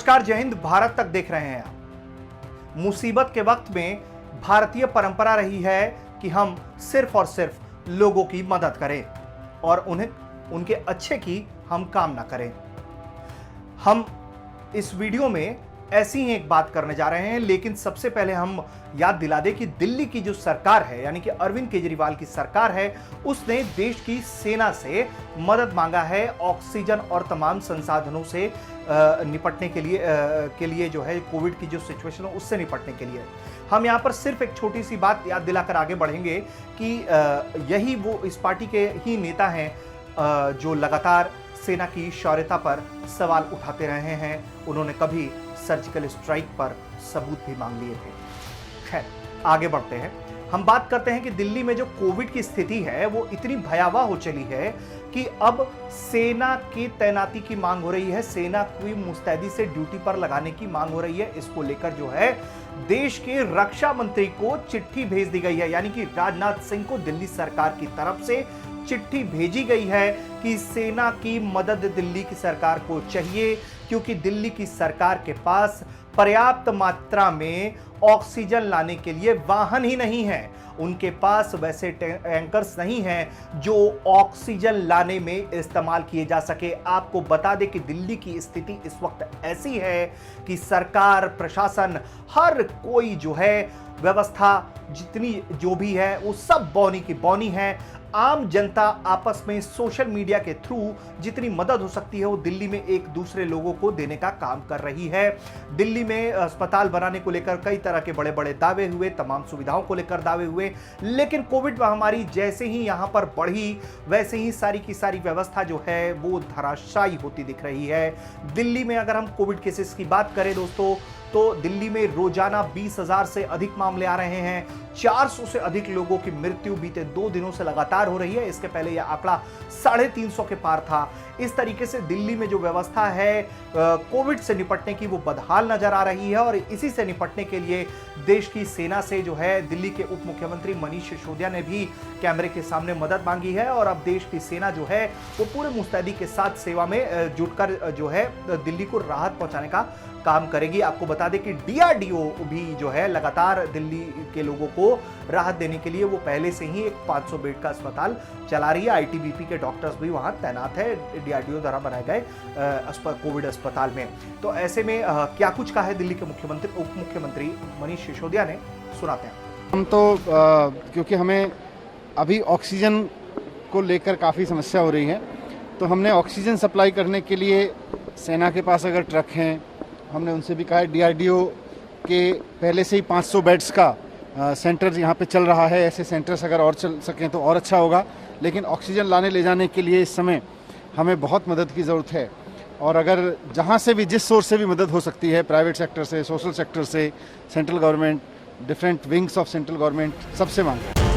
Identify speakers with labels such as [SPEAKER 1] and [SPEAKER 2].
[SPEAKER 1] नमस्कार, जय हिंद। भारत तक देख रहे हैं आप। मुसीबत के वक्त में भारतीय परंपरा रही है कि हम सिर्फ और सिर्फ लोगों की मदद करें और उन्हें उनके अच्छे की हम कामना करें। हम इस वीडियो में ऐसी ही एक बात करने जा रहे हैं, लेकिन सबसे पहले हम याद दिला दें कि दिल्ली की जो सरकार है, यानी कि अरविंद केजरीवाल की सरकार है, उसने देश की सेना से मदद मांगा है ऑक्सीजन और तमाम संसाधनों से निपटने के लिए जो है कोविड की जो सिचुएशन है उससे निपटने के लिए। हम यहाँ पर सिर्फ एक छोटी सी बात याद दिलाकर आगे बढ़ेंगे कि यही वो इस पार्टी के ही नेता हैं जो लगातार सेना की शौर्यता पर सवाल उठाते रहे हैं। उन्होंने कभी सर्जिकल स्ट्राइक पर सबूत भी मांग लिए थे। खैर, आगे बढ़ते हैं। हम बात करते हैं कि दिल्ली में जो कोविड की स्थिति है वो इतनी भयावह हो चली है कि अब सेना की तैनाती की मांग हो रही है, सेना की मुस्तैदी से ड्यूटी पर लगाने की मांग हो रही है। इसको लेकर जो है देश के रक्षा मंत्री को चिट्ठी भेज दी गई है, यानी कि राजनाथ सिंह को दिल्ली सरकार की तरफ से चिट्ठी भेजी गई है कि सेना की मदद दिल्ली की सरकार को चाहिए, क्योंकि दिल्ली की सरकार के पास पर्याप्त मात्रा में ऑक्सीजन लाने के लिए वाहन ही नहीं है। उनके पास वैसे टैंकर्स नहीं हैं जो ऑक्सीजन लाने में इस्तेमाल किए जा सके। आपको बता दें कि दिल्ली की स्थिति इस वक्त ऐसी है कि सरकार, प्रशासन, हर कोई जो है व्यवस्था जितनी जो भी है वो सब बौनी की बौनी है। आम जनता आपस में सोशल मीडिया के थ्रू जितनी मदद हो सकती है वो दिल्ली में एक दूसरे लोगों को देने का काम कर रही है। दिल्ली में अस्पताल बनाने को लेकर कई तरह के बड़े बड़े दावे हुए, तमाम सुविधाओं को लेकर दावे हुए, लेकिन कोविड महामारी जैसे ही यहां पर बढ़ी वैसे ही सारी की सारी व्यवस्था जो है वो धराशायी होती दिख रही है। दिल्ली में अगर हम कोविड केसेस की बात करें दोस्तों, तो दिल्ली में रोजाना 20,000 से अधिक मामले आ रहे हैं। 400 से अधिक लोगों की मृत्यु बीते 2 दिनों से लगातार हो रही है। इसके पहले यह आंकड़ा 350 के पार था। इस तरीके से दिल्ली में जो व्यवस्था है कोविड से निपटने की वो बदहाल नजर आ रही है और इसी से निपटने के लिए देश की सेना से जो है दिल्ली के उप मुख्यमंत्री मनीष सिसोदिया ने भी कैमरे के सामने मदद मांगी है और अब देश की सेना जो है वो पूरे मुस्तैदी के साथ सेवा में जुटकर जो है दिल्ली को राहत पहुंचाने का काम करेगी। आपको बता दें कि डीआरडीओ भी जो है लगातार दिल्ली के लोगों को राहत देने के लिए वो पहले से ही एक 500 बेड का अस्पताल चला रही है। आईटीबीपी के डॉक्टर्स भी वहां तैनात है डीआरडीओ द्वारा बनाए गए कोविड अस्पताल में। तो ऐसे में क्या कुछ कहा है दिल्ली के मुख्यमंत्री उप मुख्यमंत्री मनीष सिसोदिया ने, सुनाते हैं।
[SPEAKER 2] हम तो क्योंकि हमें अभी ऑक्सीजन को लेकर काफ़ी समस्या हो रही है, तो हमने ऑक्सीजन सप्लाई करने के लिए सेना के पास अगर ट्रक हैं, हमने उनसे भी कहा है। डीआरडीओ के पहले से ही 500 बेड्स का सेंटर यहाँ पे चल रहा है। ऐसे सेंटर्स अगर और चल सकें तो और अच्छा होगा, लेकिन ऑक्सीजन लाने ले जाने के लिए इस समय हमें बहुत मदद की ज़रूरत है। और अगर जहाँ से भी, जिस सोर्स से भी मदद हो सकती है, प्राइवेट सेक्टर से, सोशल सेक्टर से, central government, different wings of central government, सबसे मांग